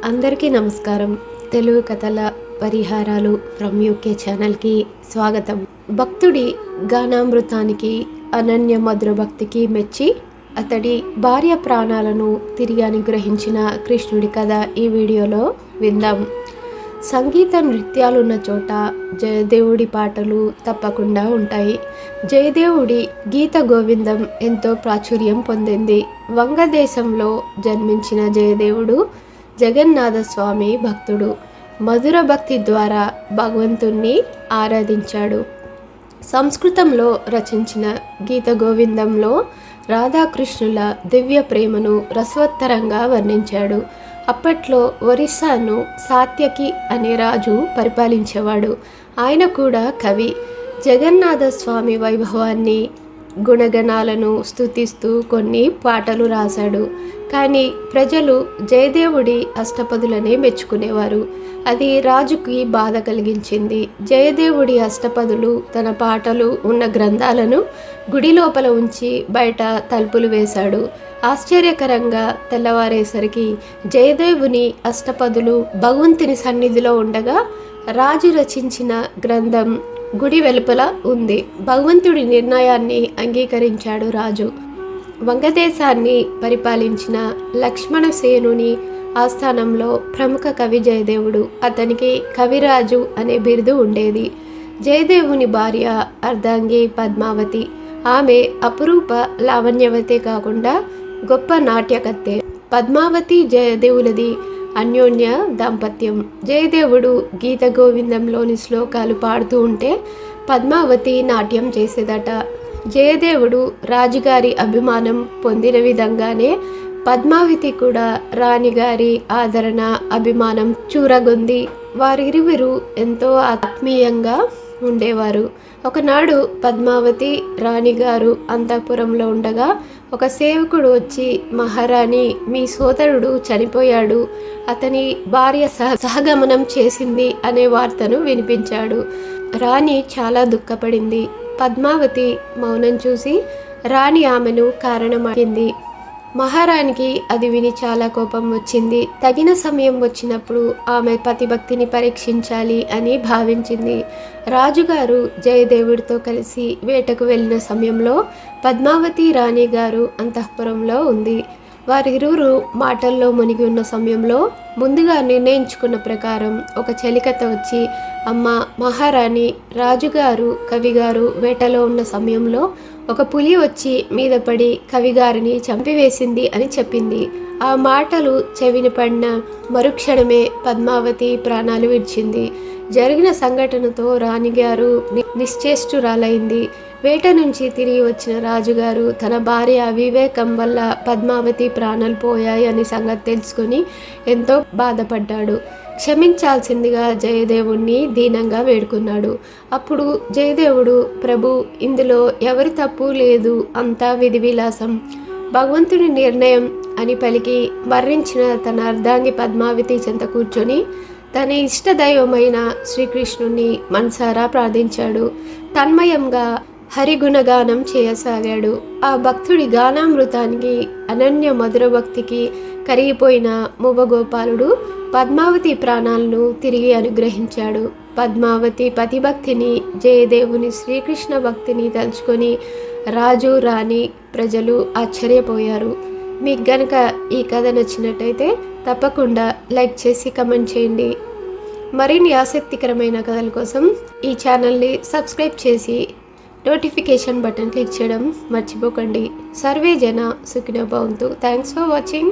అందరికీ నమస్కారం. తెలుగు కథల పరిహారాలు ఫ్రమ్ యూకే ఛానల్కి స్వాగతం. భక్తుడి గానామృతానికి అనన్య మధుర భక్తికి మెచ్చి అతడి భార్య ప్రాణాలను తిరిగి అనుగ్రహించిన కృష్ణుడి కథ ఈ వీడియోలో విందాం. సంగీత నృత్యాలున్న చోట జయదేవుడి పాటలు తప్పకుండా ఉంటాయి. జయదేవుడి గీత గోవిందం ఎంతో ప్రాచుర్యం పొందింది. వంగదేశంలో జన్మించిన జయదేవుడు జగన్నాథ స్వామి భక్తుడు. మధుర భక్తి ద్వారా భగవంతుణ్ణి ఆరాధించాడు. సంస్కృతంలో రచించిన గీత గోవిందంలో రాధాకృష్ణుల దివ్య ప్రేమను రసవత్తరంగా వర్ణించాడు. అప్పట్లో ఒరిస్సాను సాత్యకి అనే రాజు పరిపాలించేవాడు. ఆయన కూడా కవి. జగన్నాథ స్వామి వైభవాన్ని గుణగణాలను స్తుతిస్తూ కొన్ని పాటలు రాశాడు. కానీ ప్రజలు జయదేవుడి అష్టపదులనే మెచ్చుకునేవారు. అది రాజుకి బాధ కలిగించింది. జయదేవుడి అష్టపదులు తన పాటలు ఉన్న గ్రంథాలను గుడి లోపల ఉంచి బయట తలుపులు వేశాడు. ఆశ్చర్యకరంగా తెల్లవారేసరికి జయదేవుని అష్టపదులు భగవంతుని సన్నిధిలో ఉండగా రాజు రచించిన గ్రంథం గుడి వెలుపల ఉంది. భగవంతుడి నిర్ణయాన్ని అంగీకరించాడు రాజు. వంగదేశాన్ని పరిపాలించిన లక్ష్మణసేనుని ఆస్థానంలో ప్రముఖ కవి జయదేవుడు. అతనికి కవిరాజు అనే బిరుదు ఉండేది. జయదేవుని భార్య అర్ధాంగి పద్మావతి. ఆమె అపురూప లావణ్యవతే కాకుండా గొప్ప నాట్యకత్తె. పద్మావతి జయదేవులది అన్యోన్య దాంపత్యం. జయదేవుడు గీత గోవిందంలోని శ్లోకాలు పాడుతూ ఉంటే పద్మావతి నాట్యం చేసేదట. జయదేవుడు రాజుగారి అభిమానం పొందిన విధంగానే పద్మావతి కూడా రాణిగారి ఆదరణ అభిమానం చూరగొంది. వారిరువురు ఎంతో ఆత్మీయంగా ఉండేవారు. ఒకనాడు పద్మావతి రాణిగారు అంతఃపురంలో ఉండగా ఒక సేవకుడు వచ్చి, మహారాణి, మీ సోదరుడు చనిపోయాడు, అతని భార్య సహగమనం చేసింది అనే వార్తను వినిపించాడు. రాణి చాలా దుఃఖపడింది. పద్మావతి మౌనం చూసి రాణి ఆమెను కారణమడిగింది. మహారాణికి అది విని చాలా కోపం వచ్చింది. తగిన సమయం వచ్చినప్పుడు ఆమె పతిభక్తిని పరీక్షించాలి అని భావించింది. రాజుగారు జయదేవుడితో కలిసి వేటకు వెళ్ళిన సమయంలో పద్మావతి రాణి గారు అంతఃపురంలో ఉంది. వారిరువురు మాటల్లో మునిగి ఉన్న సమయంలో ముందుగా నిర్ణయించుకున్న ప్రకారం ఒక చెలికత్త వచ్చి, అమ్మ మహారాణి, రాజుగారు కవిగారు వేటలో ఉన్న సమయంలో ఒక పులి వచ్చి మీద పడి కవిగారిని చంపివేసింది అని చెప్పింది. ఆ మాటలు చెవిన పడిన మరుక్షణమే పద్మావతి ప్రాణాలు విడిచింది. జరిగిన సంఘటనతో రాణిగారు నిశ్చేష్టురాలైంది. వేట నుంచి తిరిగి వచ్చిన రాజుగారు తన భార్య అవివేకం వల్ల పద్మావతి ప్రాణాలు పోయాయి అని సంగతి తెలుసుకుని ఎంతో బాధపడ్డాడు. క్షమించాల్సిందిగా జయదేవుణ్ణి దీనంగా వేడుకున్నాడు. అప్పుడు జయదేవుడు, ప్రభు, ఇందులో ఎవరి తప్పు లేదు, అంతా విధి విలాసం, భగవంతుని నిర్ణయం అని పలికి మరణించిన తన అర్ధాంగి పద్మావతి చెంత కూర్చొని తన ఇష్టదైవమైన శ్రీకృష్ణుని మనసారా ప్రార్థించాడు. తన్మయంగా హరిగుణగానం చేయసాగాడు. ఆ భక్తుడి గానామృతానికి అనన్య మధుర భక్తికి కరిగిపోయిన మువ్వగోపాలుడు పద్మావతి ప్రాణాలను తిరిగి అనుగ్రహించాడు. పద్మావతి పతిభక్తిని, జయదేవుని శ్రీకృష్ణ భక్తిని తలుచుకొని రాజు రాణి ప్రజలు ఆశ్చర్యపోయారు. మీకు గనక ఈ కథ నచ్చినట్టయితే తప్పకుండా లైక్ చేసి కమెంట్ చేయండి. మరిన్ని ఆసక్తికరమైన కథల కోసం ఈ ఛానల్ని సబ్స్క్రైబ్ చేసి నోటిఫికేషన్ బటన్ క్లిక్ చేయడం మర్చిపోకండి. సర్వే జన సుఖినో భవంతు. Thanks for watching.